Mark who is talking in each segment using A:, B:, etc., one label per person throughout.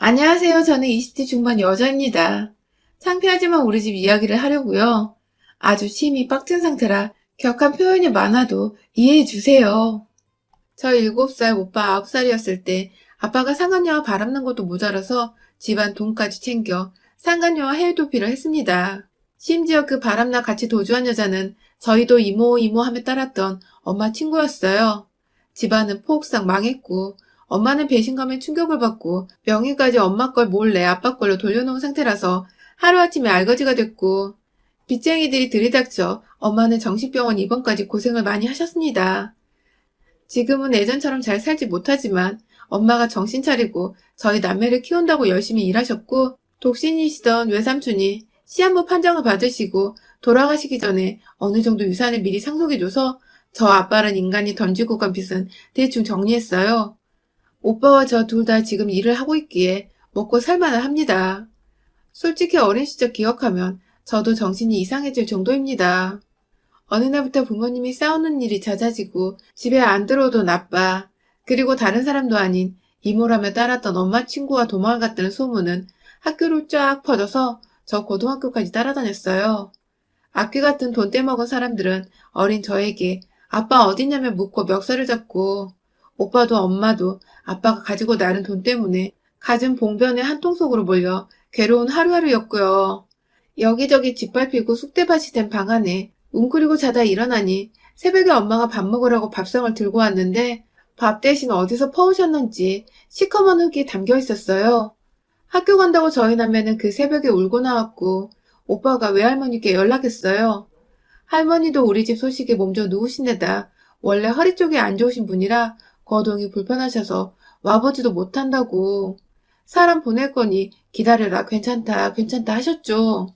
A: 안녕하세요. 저는 20대 중반 여자입니다. 창피하지만 우리 집 이야기를 하려고요. 아주 침이 빡든 상태라 격한 표현이 많아도 이해해 주세요. 저 7살, 오빠 9살이었을 때 아빠가 상간녀와 바람난 것도 모자라서 집안 돈까지 챙겨 상간녀와 해외 도피를 했습니다. 심지어 그 바람나 같이 도주한 여자는 저희도 이모 이모 하며 따랐던 엄마 친구였어요. 집안은 폭삭 망했고 엄마는 배신감에 충격을 받고 명의까지 엄마 걸 몰래 아빠 걸로 돌려놓은 상태라서 하루아침에 알거지가 됐고 빚쟁이들이 들이닥쳐 엄마는 정신병원 입원까지 고생을 많이 하셨습니다. 지금은 예전처럼 잘 살지 못하지만 엄마가 정신 차리고 저희 남매를 키운다고 열심히 일하셨고 독신이시던 외삼촌이 시한부 판정을 받으시고 돌아가시기 전에 어느 정도 유산을 미리 상속해줘서 저 아빠란 인간이 던지고 간 빚은 대충 정리했어요. 오빠와 저 둘 다 지금 일을 하고 있기에 먹고 살만은 합니다. 솔직히 어린 시절 기억하면 저도 정신이 이상해질 정도입니다. 어느 날부터 부모님이 싸우는 일이 잦아지고 집에 안 들어오던 아빠, 그리고 다른 사람도 아닌 이모라며 따랐던 엄마 친구와 도망을 갔다는 소문은 학교로 쫙 퍼져서 저 고등학교까지 따라다녔어요. 악귀 같은 돈 떼먹은 사람들은 어린 저에게 아빠 어딨냐며 묻고 멱살을 잡고 오빠도 엄마도 아빠가 가지고 나른 돈 때문에 갖은 봉변의 한 통 속으로 몰려 괴로운 하루하루였고요. 여기저기 짓밟히고 쑥대밭이 된 방 안에 웅크리고 자다 일어나니 새벽에 엄마가 밥 먹으라고 밥상을 들고 왔는데 밥 대신 어디서 퍼오셨는지 시커먼 흙이 담겨 있었어요. 학교 간다고 저희 남매는 그 새벽에 울고 나왔고 오빠가 외할머니께 연락했어요. 할머니도 우리 집 소식에 몸져 누우신 데다 원래 허리 쪽이 안 좋으신 분이라 거동이 불편하셔서 와보지도 못한다고. 사람 보낼 거니 기다려라 괜찮다 괜찮다 하셨죠.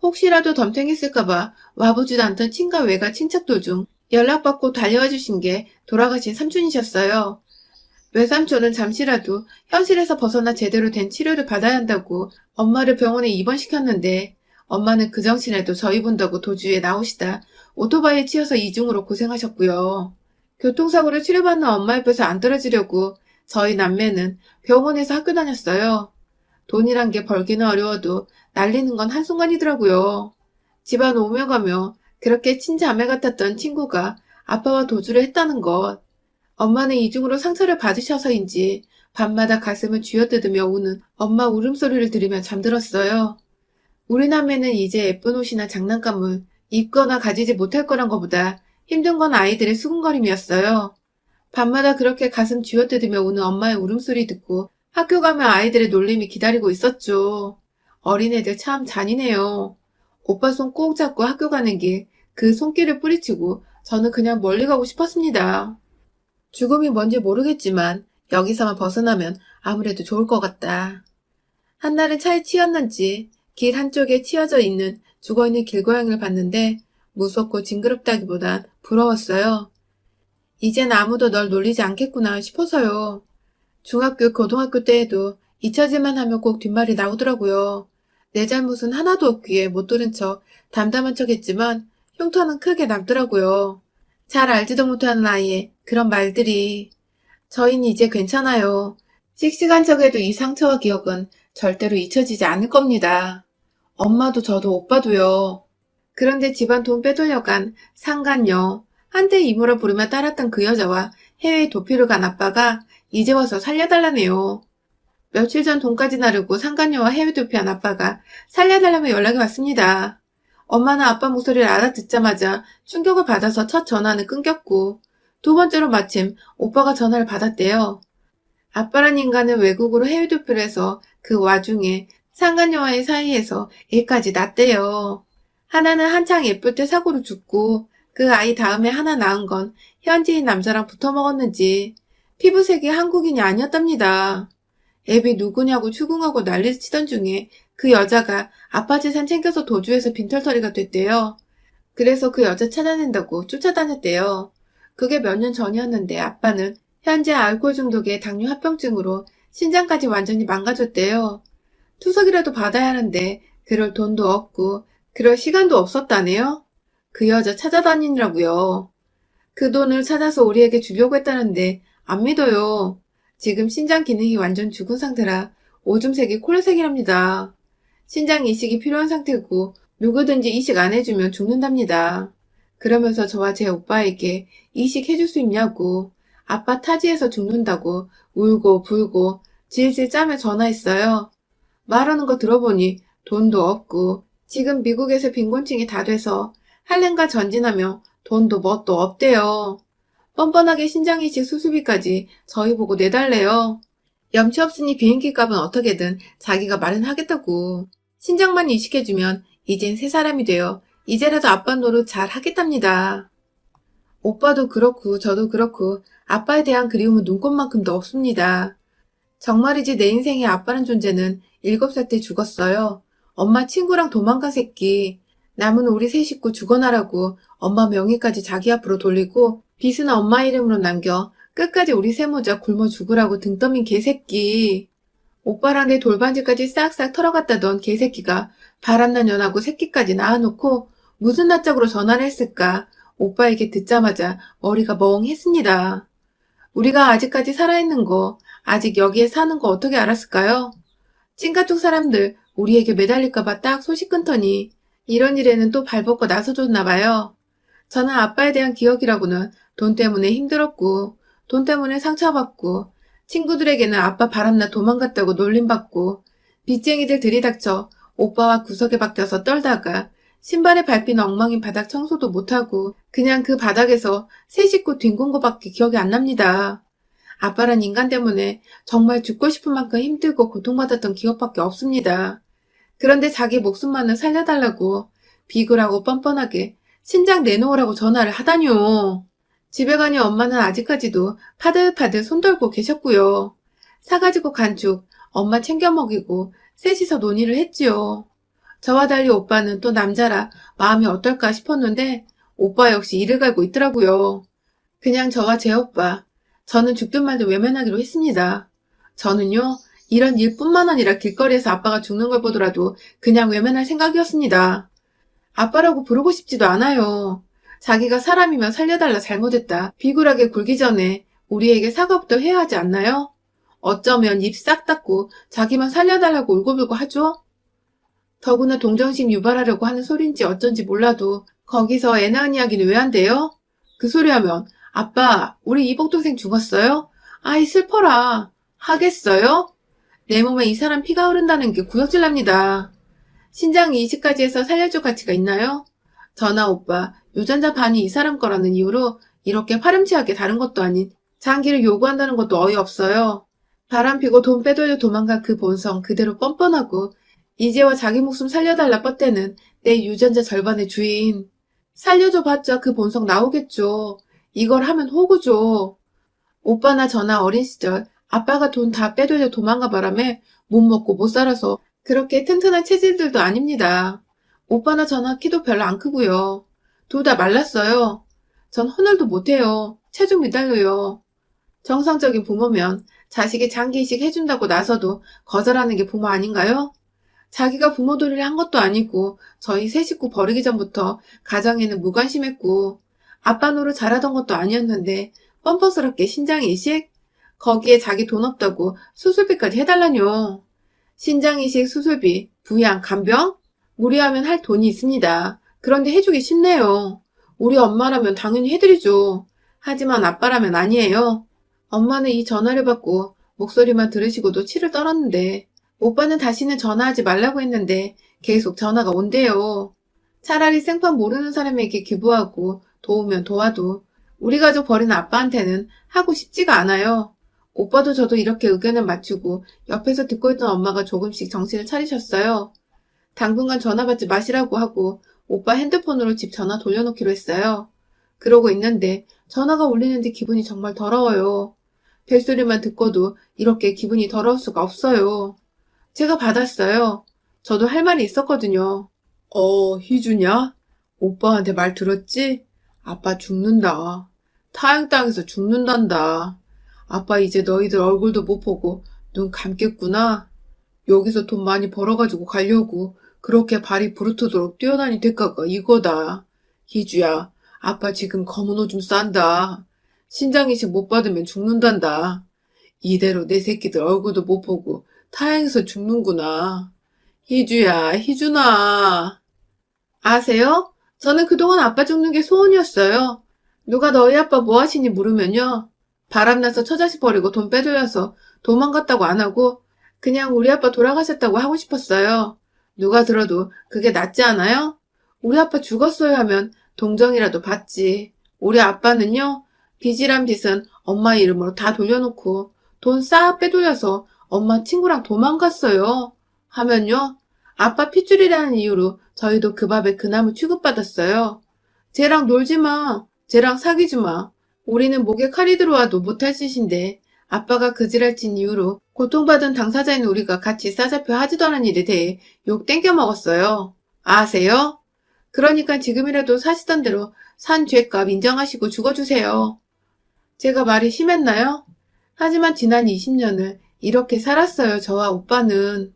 A: 혹시라도 덤탱했을까봐 와보지도 않던 친가 외가 친척 도중 연락받고 달려와 주신 게 돌아가신 삼촌이셨어요. 외삼촌은 잠시라도 현실에서 벗어나 제대로 된 치료를 받아야 한다고 엄마를 병원에 입원시켰는데 엄마는 그 정신에도 저희 본다고 도주에 나오시다 오토바이에 치여서 이중으로 고생하셨고요. 교통사고를 치료받는 엄마 옆에서 안 떨어지려고 저희 남매는 병원에서 학교 다녔어요. 돈이란 게 벌기는 어려워도 날리는 건 한순간이더라고요. 집안 오며 가며 그렇게 친자매 같았던 친구가 아빠와 도주를 했다는 것. 엄마는 이중으로 상처를 받으셔서인지 밤마다 가슴을 쥐어뜯으며 우는 엄마 울음소리를 들으며 잠들었어요. 우리 남매는 이제 예쁜 옷이나 장난감을 입거나 가지지 못할 거란 것보다 힘든 건 아이들의 수군거림이었어요. 밤마다 그렇게 가슴 쥐어뜯으며 우는 엄마의 울음소리 듣고 학교 가면 아이들의 놀림이 기다리고 있었죠. 어린애들 참 잔인해요. 오빠 손 꼭 잡고 학교 가는 길, 그 손길을 뿌리치고 저는 그냥 멀리 가고 싶었습니다. 죽음이 뭔지 모르겠지만 여기서만 벗어나면 아무래도 좋을 것 같다. 한날은 차에 치였는지 길 한쪽에 치여져 있는 죽어있는 길고양이를 봤는데 무섭고 징그럽다기보단 부러웠어요. 이젠 아무도 널 놀리지 않겠구나 싶어서요. 중학교, 고등학교 때에도 잊혀질만 하면 꼭 뒷말이 나오더라고요. 내 잘못은 하나도 없기에 못 들은 척 담담한 척 했지만 흉터는 크게 남더라고요. 잘 알지도 못하는 아이의 그런 말들이. 저희는 이제 괜찮아요. 씩씩한 척에도 이 상처와 기억은 절대로 잊혀지지 않을 겁니다. 엄마도 저도 오빠도요. 그런데 집안 돈 빼돌려간 상간녀, 한때 이모라 부르며 따랐던 그 여자와 해외에 도피를 간 아빠가 이제 와서 살려달라네요. 며칠 전 돈까지 나르고 상간녀와 해외 도피한 아빠가 살려달라며 연락이 왔습니다. 엄마는 아빠 목소리를 알아듣자마자 충격을 받아서 첫 전화는 끊겼고 두 번째로 마침 오빠가 전화를 받았대요. 아빠란 인간은 외국으로 해외 도피를 해서 그 와중에 상간녀와의 사이에서 애까지 낳았대요. 하나는 한창 예쁠 때 사고로 죽고 그 아이 다음에 하나 낳은 건 현지인 남자랑 붙어 먹었는지 피부색이 한국인이 아니었답니다. 애비 누구냐고 추궁하고 난리를 치던 중에 그 여자가 아빠 재산 챙겨서 도주해서 빈털터리가 됐대요. 그래서 그 여자 찾아낸다고 쫓아다녔대요. 그게 몇 년 전이었는데 아빠는 현재 알코올 중독에 당뇨 합병증으로 신장까지 완전히 망가졌대요. 투석이라도 받아야 하는데 그럴 돈도 없고 그럴 시간도 없었다네요. 그 여자 찾아다니느라고요. 그 돈을 찾아서 우리에게 주려고 했다는데 안 믿어요. 지금 신장 기능이 완전 죽은 상태라 오줌색이 콜라색이랍니다. 신장 이식이 필요한 상태고 누구든지 이식 안 해주면 죽는답니다. 그러면서 저와 제 오빠에게 이식해줄 수 있냐고 아빠 타지에서 죽는다고 울고 불고 질질 짜며 전화했어요. 말하는 거 들어보니 돈도 없고 지금 미국에서 빈곤층이 다 돼서 할렘과 전진하며 돈도 뭣도 없대요. 뻔뻔하게 신장이식 수술비까지 저희 보고 내달래요. 염치 없으니 비행기 값은 어떻게든 자기가 마련하겠다고. 신장만 이식해주면 이젠 새 사람이 되어 이제라도 아빠 노릇 잘 하겠답니다. 오빠도 그렇고 저도 그렇고 아빠에 대한 그리움은 눈꽃만큼도 없습니다. 정말이지 내 인생의 아빠란 존재는 7살 때 죽었어요. 엄마 친구랑 도망간 새끼. 남은 우리 세 식구 죽어나라고 엄마 명의까지 자기 앞으로 돌리고 빚은 엄마 이름으로 남겨 끝까지 우리 세모자 굶어 죽으라고 등 떠민 개새끼. 오빠랑 내 돌반지까지 싹싹 털어갔다던 개새끼가 바람난 년하고 새끼까지 낳아놓고 무슨 낯짝으로 전화를 했을까. 오빠에게 듣자마자 머리가 멍했습니다. 우리가 아직까지 살아있는 거, 아직 여기에 사는 거 어떻게 알았을까요? 찐가족 사람들 우리에게 매달릴까봐 딱 소식 끊더니 이런 일에는 또 발벗고 나서줬나 봐요. 저는 아빠에 대한 기억이라고는 돈 때문에 힘들었고 돈 때문에 상처받고 친구들에게는 아빠 바람나 도망갔다고 놀림받고 빚쟁이들 들이닥쳐 오빠와 구석에 박혀서 떨다가 신발에 밟히는 엉망인 바닥 청소도 못하고 그냥 그 바닥에서 세 식구 뒹군 거밖에 기억이 안 납니다. 아빠란 인간 때문에 정말 죽고 싶은 만큼 힘들고 고통받았던 기억밖에 없습니다. 그런데 자기 목숨만은 살려달라고 비굴하고 뻔뻔하게 신장 내놓으라고 전화를 하다뇨. 집에 가니 엄마는 아직까지도 파들파들 손들고 계셨고요. 사가지고 간죽 엄마 챙겨 먹이고 셋이서 논의를 했지요. 저와 달리 오빠는 또 남자라 마음이 어떨까 싶었는데 오빠 역시 이를 갈고 있더라고요. 그냥 저와 제 오빠, 저는 죽든 말든 외면하기로 했습니다. 저는요, 이런 일뿐만 아니라 길거리에서 아빠가 죽는 걸 보더라도 그냥 외면할 생각이었습니다. 아빠라고 부르고 싶지도 않아요. 자기가 사람이면 살려달라 잘못했다. 비굴하게 굴기 전에 우리에게 사과부터 해야 하지 않나요? 어쩌면 입 싹 닫고 자기만 살려달라고 울고불고 하죠? 더구나 동정심 유발하려고 하는 소린지 어쩐지 몰라도 거기서 애 낳은 이야기는 왜 안 돼요? 그 소리 하면 아빠 우리 이복동생 죽었어요? 아이 슬퍼라. 하겠어요? 내 몸에 이 사람 피가 흐른다는 게 구역질 납니다. 신장 이식까지 해서 살려줄 가치가 있나요? 저나 오빠 유전자 반이 이 사람 거라는 이유로 이렇게 파렴치하게 다른 것도 아닌 장기를 요구한다는 것도 어이없어요. 바람피고 돈 빼돌려 도망간 그 본성 그대로 뻔뻔하고 이제와 자기 목숨 살려달라 뻗대는 내 유전자 절반의 주인. 살려줘 봤자 그 본성 나오겠죠. 이걸 하면 호구죠. 오빠나 저나 어린 시절 아빠가 돈 다 빼돌려 도망가 바람에 못 먹고 못 살아서 그렇게 튼튼한 체질들도 아닙니다. 오빠나 저나 키도 별로 안 크고요. 둘 다 말랐어요. 전 헌혈도 못해요. 체중 미달려요. 정상적인 부모면 자식이 장기 이식 해준다고 나서도 거절하는 게 부모 아닌가요? 자기가 부모돌이를 한 것도 아니고 저희 세 식구 버리기 전부터 가정에는 무관심했고 아빠 노릇 잘하던 것도 아니었는데 뻔뻔스럽게 신장 이식? 거기에 자기 돈 없다고 수술비까지 해달라뇨. 신장 이식, 수술비, 부양, 간병? 무리하면 할 돈이 있습니다. 그런데 해주기 쉽네요. 우리 엄마라면 당연히 해드리죠. 하지만 아빠라면 아니에요. 엄마는 이 전화를 받고 목소리만 들으시고도 치를 떨었는데 오빠는 다시는 전화하지 말라고 했는데 계속 전화가 온대요. 차라리 생판 모르는 사람에게 기부하고 도우면 도와도 우리 가족 버린 아빠한테는 하고 싶지가 않아요. 오빠도 저도 이렇게 의견을 맞추고 옆에서 듣고 있던 엄마가 조금씩 정신을 차리셨어요. 당분간 전화 받지 마시라고 하고 오빠 핸드폰으로 집 전화 돌려놓기로 했어요. 그러고 있는데 전화가 울리는데 기분이 정말 더러워요. 벨소리만 듣고도 이렇게 기분이 더러울 수가 없어요. 제가 받았어요. 저도 할 말이 있었거든요. 희주냐? 오빠한테 말 들었지? 아빠 죽는다. 타양 땅에서 죽는단다. 아빠 이제 너희들 얼굴도 못 보고 눈 감겠구나. 여기서 돈 많이 벌어가지고 가려고 그렇게 발이 부르트도록 뛰어다니 대가가 이거다. 희주야, 아빠 지금 검은 오줌 싼다. 신장 이식 못 받으면 죽는단다. 이대로 내 새끼들 얼굴도 못 보고 타양에서 죽는구나. 희주야, 희준아. 아세요? 저는 그동안 아빠 죽는 게 소원이었어요. 누가 너희 아빠 뭐 하시니 물으면요. 바람나서 처자식 버리고 돈 빼돌려서 도망갔다고 안 하고 그냥 우리 아빠 돌아가셨다고 하고 싶었어요. 누가 들어도 그게 낫지 않아요? 우리 아빠 죽었어요 하면 동정이라도 받지. 우리 아빠는요. 빚이란 빚은 엄마 이름으로 다 돌려놓고 돈 싹 빼돌려서 엄마 친구랑 도망갔어요. 하면요. 아빠 핏줄이라는 이유로 저희도 그 밥에 그 나무 취급받았어요. 쟤랑 놀지 마. 쟤랑 사귀지 마. 우리는 목에 칼이 들어와도 못할 짓인데 아빠가 그지랄친 이유로 고통받은 당사자인 우리가 같이 싸잡혀 하지도 않은 일에 대해 욕 땡겨 먹었어요. 아세요? 그러니까 지금이라도 사시던 대로 산 죄값 인정하시고 죽어주세요. 제가 말이 심했나요? 하지만 지난 20년을 이렇게 살았어요, 저와 오빠는.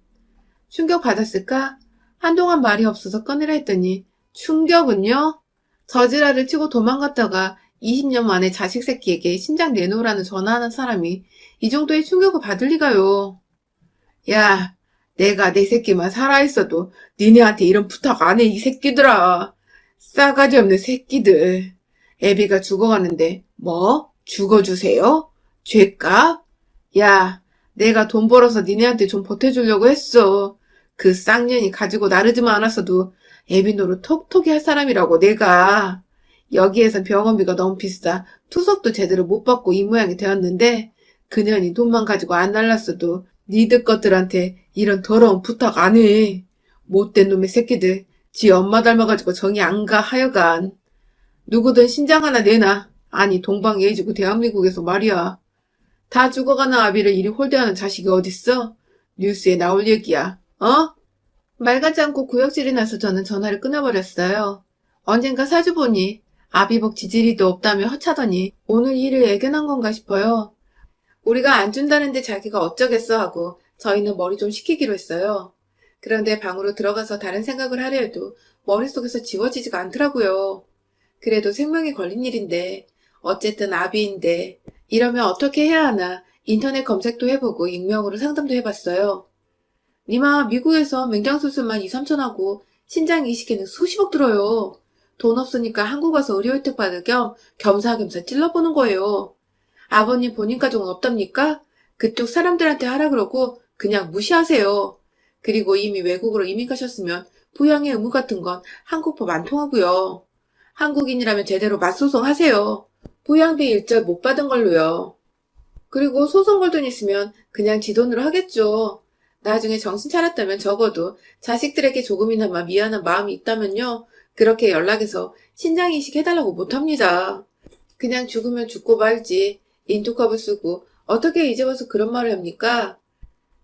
A: 충격받았을까? 한동안 말이 없어서 끊으라 했더니 충격은요? 저지랄을 치고 도망갔다가 20년 만에 자식 새끼에게 신장 내놓으라는 전화하는 사람이 이 정도의 충격을 받을 리가요. 야, 내가 내 새끼만 살아있어도 니네한테 이런 부탁 안 해, 이 새끼들아. 싸가지 없는 새끼들. 애비가 죽어가는데 뭐? 죽어주세요? 죄값? 야, 내가 돈 벌어서 니네한테 좀 보태주려고 했어. 그 쌍년이 가지고 나르지만 않았어도 애비 노릇 톡톡히 할 사람이라고 내가. 여기에선 병원비가 너무 비싸 투석도 제대로 못 받고 이 모양이 되었는데 그년이 돈만 가지고 안 날랐어도 니들 것들한테 이런 더러운 부탁 안 해. 못된 놈의 새끼들. 지 엄마 닮아가지고 정이 안 가 하여간. 누구든 신장 하나 내놔. 아니 동방예의지구 대한민국에서 말이야. 다 죽어가는 아비를 이리 홀대하는 자식이 어딨어? 뉴스에 나올 얘기야. 어? 말 같지 않고 구역질이 나서 저는 전화를 끊어버렸어요. 언젠가 사주보니 아비복 지지리도 없다며 허차더니 오늘 일을 애견한 건가 싶어요. 우리가 안 준다는데 자기가 어쩌겠어 하고 저희는 머리 좀 식히기로 했어요. 그런데 방으로 들어가서 다른 생각을 하려 해도 머릿속에서 지워지지가 않더라고요. 그래도 생명이 걸린 일인데 어쨌든 아비인데 이러면 어떻게 해야 하나 인터넷 검색도 해보고 익명으로 상담도 해봤어요. 니마 미국에서 맹장수술만 2, 3천 하고 신장 이식에는 수십억 들어요. 돈 없으니까 한국 와서 의료 혜택 받을 겸 겸사겸사 찔러보는 거예요. 아버님 본인 가족은 없답니까? 그쪽 사람들한테 하라 그러고 그냥 무시하세요. 그리고 이미 외국으로 이민 가셨으면 부양의 의무 같은 건 한국법 안 통하고요. 한국인이라면 제대로 맞소송 하세요. 부양비 일절 못 받은 걸로요. 그리고 소송 걸 돈 있으면 그냥 지 돈으로 하겠죠. 나중에 정신 차렸다면 적어도 자식들에게 조금이나마 미안한 마음이 있다면요. 그렇게 연락해서 신장 이식 해달라고 못합니다. 그냥 죽으면 죽고 말지. 인투컵을 쓰고 어떻게 이제 와서 그런 말을 합니까?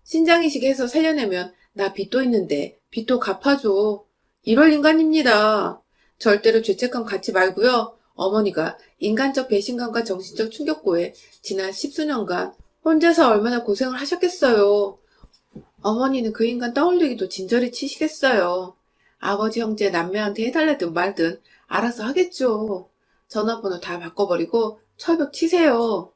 A: 신장 이식해서 살려내면 나 빚도 있는데 빚도 갚아줘. 이럴 인간입니다. 절대로 죄책감 갖지 말고요. 어머니가 인간적 배신감과 정신적 충격고에 지난 10수년간 혼자서 얼마나 고생을 하셨겠어요. 어머니는 그 인간 떠올리기도 진저리 치시겠어요. 아버지 형제 남매한테 해달라든 말든 알아서 하겠죠. 전화번호 다 바꿔버리고 철벽 치세요.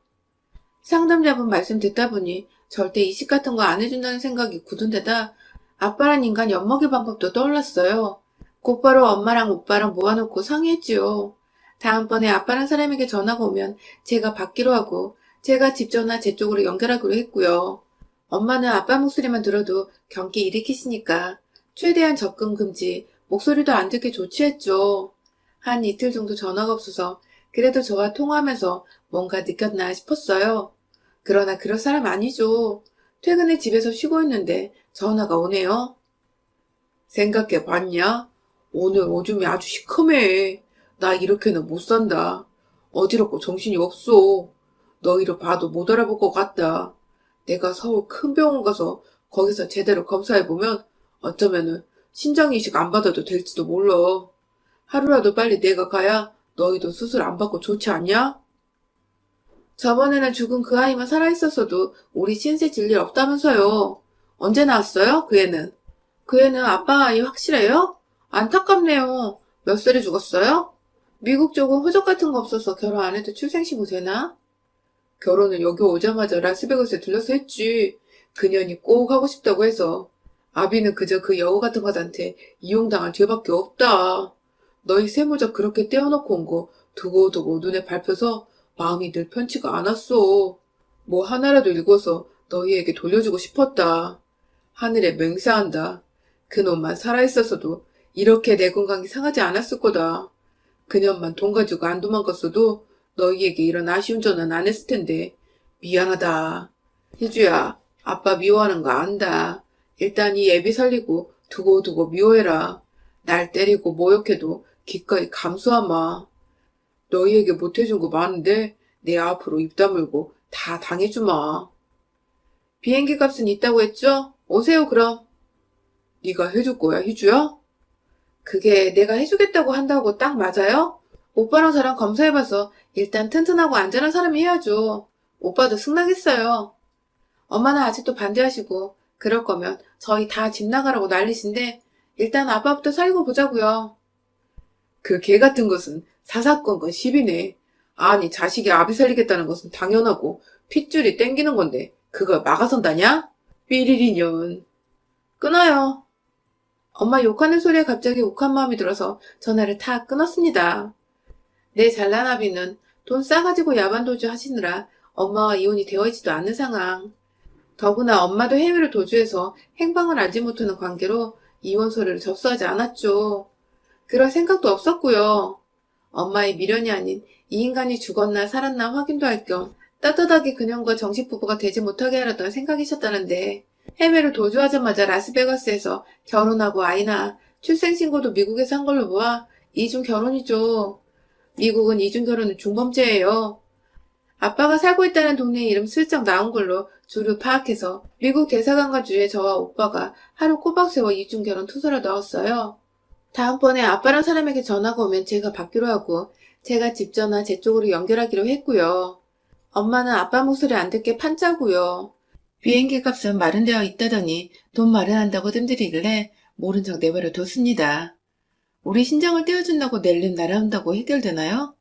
A: 상담자분 말씀 듣다 보니 절대 이식 같은 거 안 해준다는 생각이 굳은 데다 아빠란 인간 엿먹일 방법도 떠올랐어요. 곧바로 엄마랑 오빠랑 모아놓고 상의했지요. 다음번에 아빠란 사람에게 전화가 오면 제가 받기로 하고 제가 집 전화 제 쪽으로 연결하기로 했고요. 엄마는 아빠 목소리만 들어도 경기 일으키시니까 최대한 접근 금지, 목소리도 안 듣게 조치했죠. 한 이틀 정도 전화가 없어서 그래도 저와 통화하면서 뭔가 느꼈나 싶었어요. 그러나 그럴 사람 아니죠. 퇴근에 집에서 쉬고 있는데 전화가 오네요. 생각해 봤냐? 오늘 오줌이 아주 시커매. 나 이렇게는 못 산다. 어지럽고 정신이 없어. 너희를 봐도 못 알아볼 것 같다. 내가 서울 큰 병원 가서 거기서 제대로 검사해보면 어쩌면은 신장 이식 안 받아도 될지도 몰라. 하루라도 빨리 내가 가야 너희도 수술 안 받고 좋지 않냐? 저번에는 죽은 그 아이만 살아있었어도 우리 신세 질 일 없다면서요. 언제 나왔어요? 그 애는. 그 애는 아빠 아이 확실해요? 안타깝네요. 몇 살에 죽었어요? 미국 쪽은 호적 같은 거 없어서 결혼 안 해도 출생신고 되나? 결혼은 여기 오자마자 라스베가스에 들려서 했지. 그년이 꼭 하고 싶다고 해서 아비는 그저 그 여우 같은 것한테 이용당할 죄밖에 없다. 너희 세무적 그렇게 떼어놓고 온 거 두고두고 눈에 밟혀서 마음이 늘 편치가 않았어. 뭐 하나라도 읽어서 너희에게 돌려주고 싶었다. 하늘에 맹세한다. 그놈만 살아있었어도 이렇게 내 건강이 상하지 않았을 거다. 그년만 돈 가지고 안 도망갔어도 너희에게 이런 아쉬운 전화는 안 했을 텐데 미안하다. 희주야, 아빠 미워하는 거 안다. 일단 이 애비 살리고 두고두고 미워해라. 날 때리고 모욕해도 기꺼이 감수하마. 너희에게 못해준 거 많은데 내 앞으로 입 다물고 다 당해주마. 비행기 값은 있다고 했죠? 오세요 그럼. 네가 해줄 거야, 희주야? 그게 내가 해주겠다고 한다고 딱 맞아요? 오빠랑 저랑 검사해봐서 일단 튼튼하고 안전한 사람이 해야죠. 오빠도 승낙했어요. 엄마는 아직도 반대하시고 그럴 거면 저희 다 집 나가라고 난리신데 일단 아빠부터 살고 보자고요. 그 개 같은 것은 사사건건 시비네. 아니 자식이 아비 살리겠다는 것은 당연하고 핏줄이 땡기는 건데 그걸 막아선다냐? 삐리리년. 끊어요. 엄마 욕하는 소리에 갑자기 욱한 마음이 들어서 전화를 탁 끊었습니다. 내 잘난 아비는 돈 싸가지고 야반도주 하시느라 엄마와 이혼이 되어 있지도 않는 상황. 더구나 엄마도 해외로 도주해서 행방을 알지 못하는 관계로 이혼 서류를 접수하지 않았죠. 그럴 생각도 없었고요. 엄마의 미련이 아닌 이 인간이 죽었나 살았나 확인도 할 겸 따뜻하게 그년과 정식 부부가 되지 못하게 하려던 생각이셨다는데 해외로 도주하자마자 라스베가스에서 결혼하고 아이 낳아 출생신고도 미국에서 한 걸로 보아 이중 결혼이죠. 미국은 이중 결혼은 중범죄예요. 아빠가 살고 있다는 동네 이름 슬쩍 나온 걸로 주류 파악해서 미국 대사관과 주에 저와 오빠가 하루 꼬박 세워 이중 결혼 투서를 넣었어요. 다음번에 아빠랑 사람에게 전화가 오면 제가 받기로 하고 제가 집 전화 제 쪽으로 연결하기로 했고요. 엄마는 아빠 목소리 안 듣게 판짜고요. 비행기 값은 마련되어 있다더니 돈 마련한다고 뜸들이길래 모른 척 내버려 뒀습니다. 우리 신장을 떼어준다고 낼름 날아온다고 해결되나요?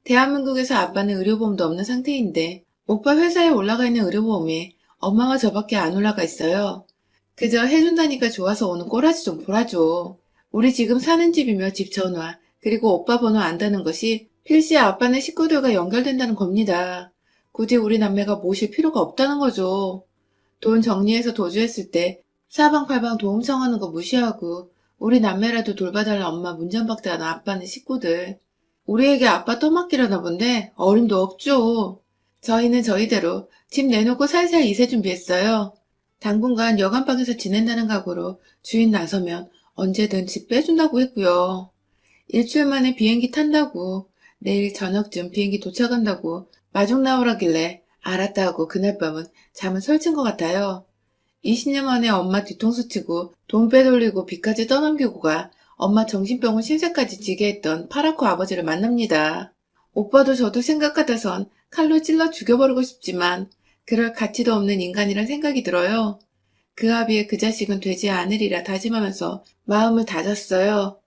A: 대한민국에서 아빠는 의료보험도 없는 상태인데 오빠 회사에 올라가 있는 의료보험에 엄마와 저밖에 안 올라가 있어요. 그저 해준다니까 좋아서 오는 꼬라지 좀 보라줘. 우리 지금 사는 집이며 집 전화 그리고 오빠 번호 안다는 것이 필시 아빠네 식구들과 연결된다는 겁니다. 굳이 우리 남매가 모실 필요가 없다는 거죠. 돈 정리해서 도주했을 때 사방팔방 도움 청하는 거 무시하고 우리 남매라도 돌봐달라 엄마 문전박대하는 아빠네 식구들. 우리에게 아빠 떠맡기려나 본데 어림도 없죠. 저희는 저희대로 집 내놓고 살살 이세 준비했어요. 당분간 여관방에서 지낸다는 각오로 주인 나서면 언제든 집 빼준다고 했고요. 일주일 만에 비행기 탄다고 내일 저녁쯤 비행기 도착한다고 마중 나오라길래 알았다 하고 그날 밤은 잠을 설친 것 같아요. 20년 만에 엄마 뒤통수 치고 돈 빼돌리고 빚까지 떠넘기고 가 엄마 정신병원 신세까지 지게 했던 파라코 아버지를 만납니다. 오빠도 저도 생각 같아선 칼로 찔러 죽여버리고 싶지만 그럴 가치도 없는 인간이란 생각이 들어요. 그 아비의 그 자식은 되지 않으리라 다짐하면서 마음을 다졌어요.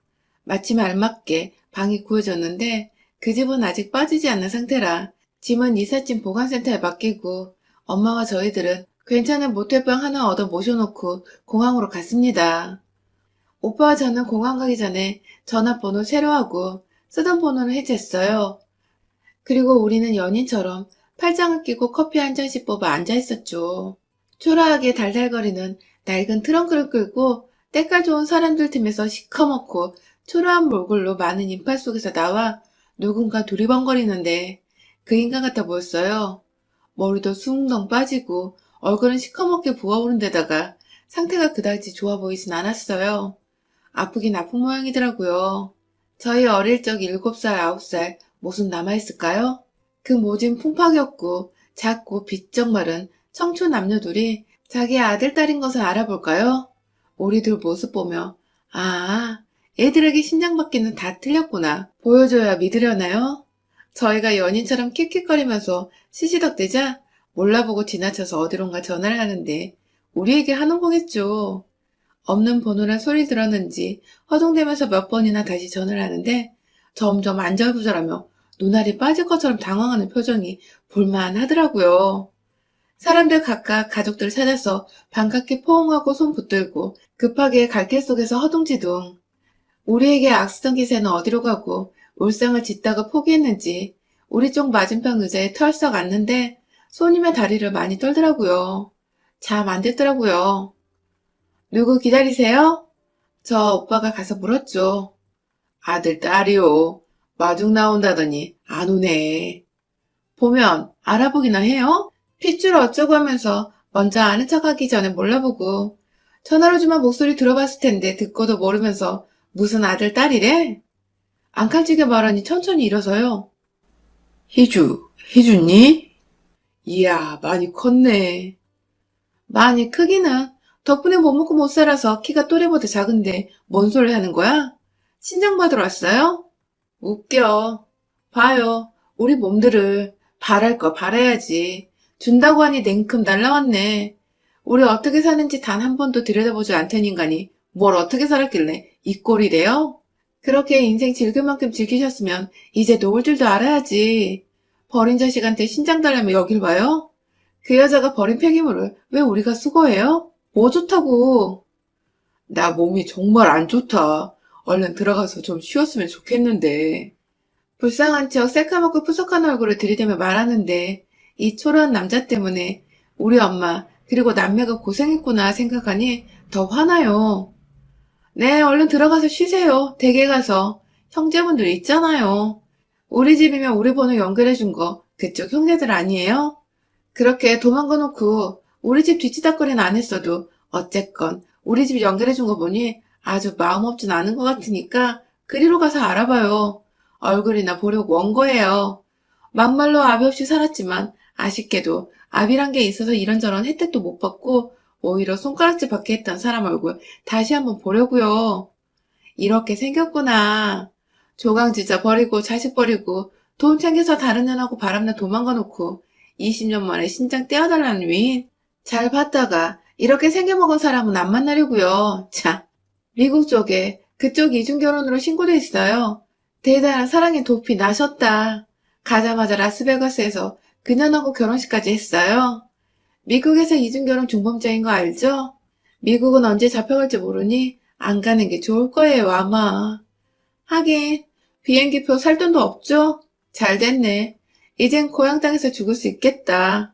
A: 마침 알맞게 방이 구해졌는데 그 집은 아직 빠지지 않는 상태라 짐은 이삿짐 보관센터에 맡기고 엄마와 저희들은 괜찮은 모텔방 하나 얻어 모셔놓고 공항으로 갔습니다. 오빠와 저는 공항 가기 전에 전화번호 새로 하고 쓰던 번호는 해지했어요. 그리고 우리는 연인처럼 팔짱을 끼고 커피 한 잔씩 뽑아 앉아있었죠. 초라하게 달달거리는 낡은 트렁크를 끌고 때깔 좋은 사람들 틈에서 시커멓고 초라한 몰골로 많은 인파 속에서 나와 누군가 두리번거리는데 그 인간 같아 보였어요. 머리도 숭덩 빠지고 얼굴은 시커멓게 부어오른 데다가 상태가 그다지 좋아 보이진 않았어요. 아프긴 아픈 모양이더라고요. 저희 어릴 적 7살, 9살 모습 남아있을까요? 그 모진 풍파겼고 작고 비쩍 마른 청초 남녀 둘이 자기 아들, 딸인 것을 알아볼까요? 우리들 모습 보며 아, 애들에게 신장받기는 다 틀렸구나. 보여줘야 믿으려나요? 저희가 연인처럼 킥킥거리면서 시시덕대자 몰라보고 지나쳐서 어디론가 전화를 하는데 우리에게 하는 거겠죠. 없는 번호란 소리 들었는지 허둥대면서 몇 번이나 다시 전화를 하는데 점점 안절부절하며 눈알이 빠질 것처럼 당황하는 표정이 볼만하더라고요. 사람들 각각 가족들 찾아서 반갑게 포옹하고 손 붙들고 급하게 갈길 속에서 허둥지둥. 우리에게 악수던 기세는 어디로 가고 울상을 짓다가 포기했는지 우리 쪽 맞은편 의자에 털썩 앉는데 손이며 다리를 많이 떨더라고요. 잠 안 됐더라고요. 누구 기다리세요? 저 오빠가 가서 물었죠. 아들, 딸이요. 마중 나온다더니 안 오네. 보면 알아보기나 해요? 핏줄 어쩌고 하면서 먼저 아는 척하기 전에 몰라보고 전화로지만 목소리 들어봤을 텐데 듣고도 모르면서 무슨 아들, 딸이래? 앙칼지게 말하니 천천히 일어서요. 희주니? 이야, 많이 컸네. 많이 크기는 덕분에 못 먹고 못 살아서 키가 또래보다 작은데 뭔 소리 하는 거야? 신장받으러 왔어요? 웃겨. 봐요. 우리 몸들을 바랄 거 바라야지. 준다고 하니 냉큼 날라왔네. 우리 어떻게 사는지 단 한 번도 들여다보지 않던 인간이 뭘 어떻게 살았길래 이 꼴이래요? 그렇게 인생 즐길 만큼 즐기셨으면 이제 놓을 줄도 알아야지. 버린 자식한테 신장 달라며 여길 봐요? 그 여자가 버린 폐기물을 왜 우리가 수거해요? 뭐 좋다고. 나 몸이 정말 안 좋다. 얼른 들어가서 좀 쉬었으면 좋겠는데. 불쌍한 척 새까맣고 푸석한 얼굴을 들이대며 말하는데 이 초라한 남자 때문에 우리 엄마 그리고 남매가 고생했구나 생각하니 더 화나요. 네, 얼른 들어가서 쉬세요. 댁에 가서. 형제분들 있잖아요. 우리 집이면 우리 번호 연결해준 거 그쪽 형제들 아니에요? 그렇게 도망가 놓고 우리 집 뒤치다거리는 안 했어도 어쨌건 우리 집 연결해준 거 보니 아주 마음 없진 않은 것 같으니까 그리로 가서 알아봐요. 얼굴이나 보려고 온 거예요. 막말로 아비 없이 살았지만 아쉽게도 아비란 게 있어서 이런저런 혜택도 못 받고 오히려 손가락질 받게 했던 사람 얼굴 다시 한번 보려고요. 이렇게 생겼구나. 조강지자 버리고 자식 버리고 돈 챙겨서 다른 년하고 바람나 도망가 놓고 20년 만에 신장 떼어달라는 위인. 잘 봤다가 이렇게 생겨먹은 사람은 안 만나려고요. 참. 미국 쪽에 그쪽 이중결혼으로 신고돼 있어요. 대단한 사랑의 도피 나셨다. 가자마자 라스베가스에서 그년하고 결혼식까지 했어요. 미국에서 이중결혼 중범죄인 거 알죠? 미국은 언제 잡혀갈지 모르니 안 가는 게 좋을 거예요, 아마. 하긴 비행기표 살 돈도 없죠? 잘 됐네. 이젠 고향 땅에서 죽을 수 있겠다.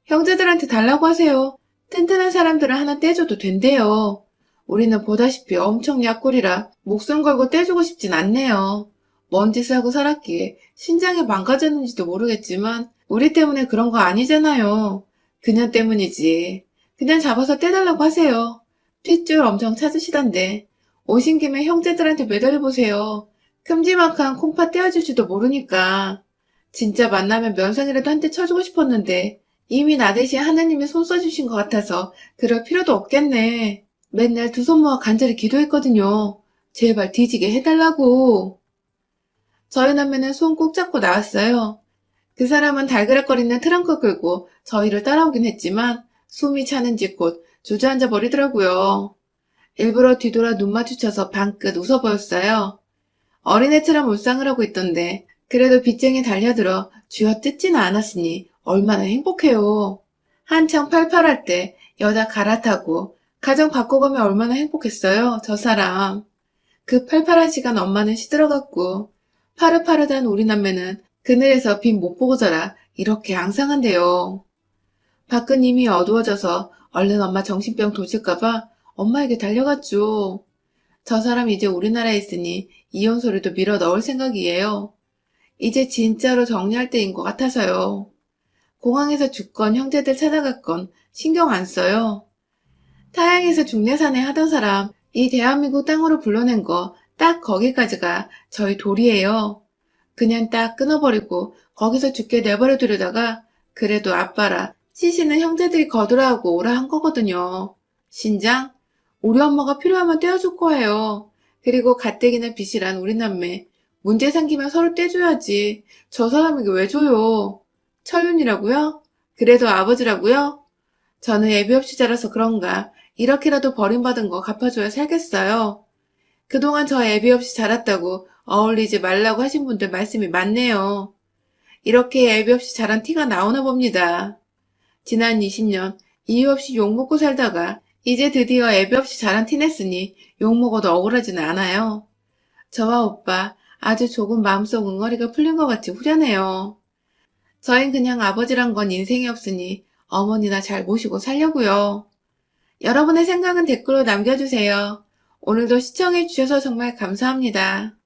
A: 형제들한테 달라고 하세요. 튼튼한 사람들은 하나 떼줘도 된대요. 우리는 보다시피 엄청 약골이라 목숨 걸고 떼주고 싶진 않네요. 뭔 짓을 하고 살았기에 신장이 망가졌는지도 모르겠지만 우리 때문에 그런 거 아니잖아요. 그냥 때문이지. 그냥 잡아서 떼달라고 하세요. 핏줄 엄청 찾으시던데. 오신 김에 형제들한테 매달려보세요. 큼지막한 콩팥 떼어줄지도 모르니까. 진짜 만나면 면상이라도 한 대 쳐주고 싶었는데 이미 나 대신 하느님이 손 써주신 것 같아서 그럴 필요도 없겠네. 맨날 두 손 모아 간절히 기도했거든요. 제발 뒤지게 해달라고. 저희 남매는 손 꼭 잡고 나왔어요. 그 사람은 달그락거리는 트렁크 끌고 저희를 따라오긴 했지만 숨이 차는지 곧 주저앉아 버리더라고요. 일부러 뒤돌아 눈 마주쳐서 방긋 웃어 보였어요. 어린애처럼 울상을 하고 있던데 그래도 빚쟁이 달려들어 쥐어뜯지는 않았으니 얼마나 행복해요. 한창 팔팔할 때 여자 갈아타고 가정 바꿔가면 얼마나 행복했어요, 저 사람. 그 팔팔한 시간 엄마는 시들어갔고 파릇파릇한 우리 남매는 그늘에서 빛 못 보고 자라 이렇게 앙상한데요. 밖은 이미 어두워져서 얼른 엄마 정신병 도질까봐 엄마에게 달려갔죠. 저 사람 이제 우리나라에 있으니 이혼 소리도 밀어 넣을 생각이에요. 이제 진짜로 정리할 때인 것 같아서요. 공항에서 죽건 형제들 찾아갔건 신경 안 써요. 타양에서 중내사내 하던 사람 이 대한민국 땅으로 불러낸 거 딱 거기까지가 저희 도리예요. 그냥 딱 끊어버리고 거기서 죽게 내버려 두려다가 그래도 아빠라 시시는 형제들이 거두라고 오라 한 거거든요. 신장? 우리 엄마가 필요하면 떼어줄 거예요. 그리고 가뜩이나 빚이란 우리 남매. 문제 생기면 서로 떼줘야지. 저 사람에게 왜 줘요? 철륜이라고요? 그래도 아버지라고요? 저는 애비 없이 자라서 그런가 이렇게라도 버림받은 거 갚아줘야 살겠어요. 그동안 저 애비 없이 자랐다고 어울리지 말라고 하신 분들 말씀이 많네요. 이렇게 애비 없이 자란 티가 나오나 봅니다. 지난 20년 이유 없이 욕먹고 살다가 이제 드디어 애비 없이 자란 티 냈으니 욕먹어도 억울하지는 않아요. 저와 오빠 아주 조금 마음속 응어리가 풀린 것 같이 후련해요. 저흰 그냥 아버지란 건 인생이 없으니 어머니나 잘 모시고 살려고요. 여러분의 생각은 댓글로 남겨주세요. 오늘도 시청해주셔서 정말 감사합니다.